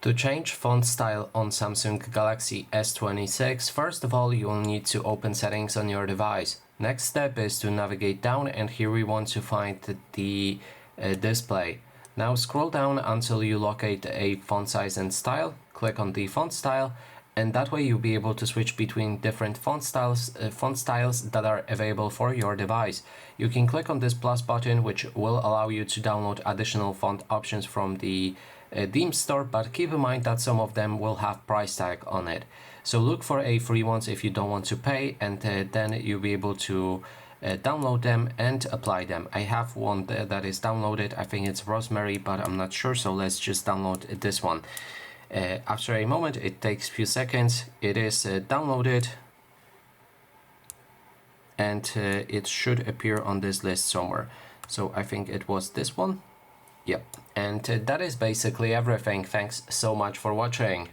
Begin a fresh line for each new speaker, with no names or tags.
To change font style on Samsung Galaxy S26, first of all you will need to open settings on your device. Next step is to navigate down, and here we want to find the display. Now scroll down until you locate a font size and style, click on the font style, and that way you'll be able to switch between different font styles that are available for your device. You can click on this plus button, which will allow you to download additional font options from the theme store, but keep in mind that some of them will have price tag on it. So look for a free ones if you don't want to pay, and then you'll be able to download them and apply them. I have one that is downloaded. I think it's Rosemary, but I'm not sure, so let's just download this one. After a moment, it takes a few seconds, it is downloaded, and it should appear on this list somewhere. So I think it was this one. Yep, and that is basically everything. Thanks so much for watching.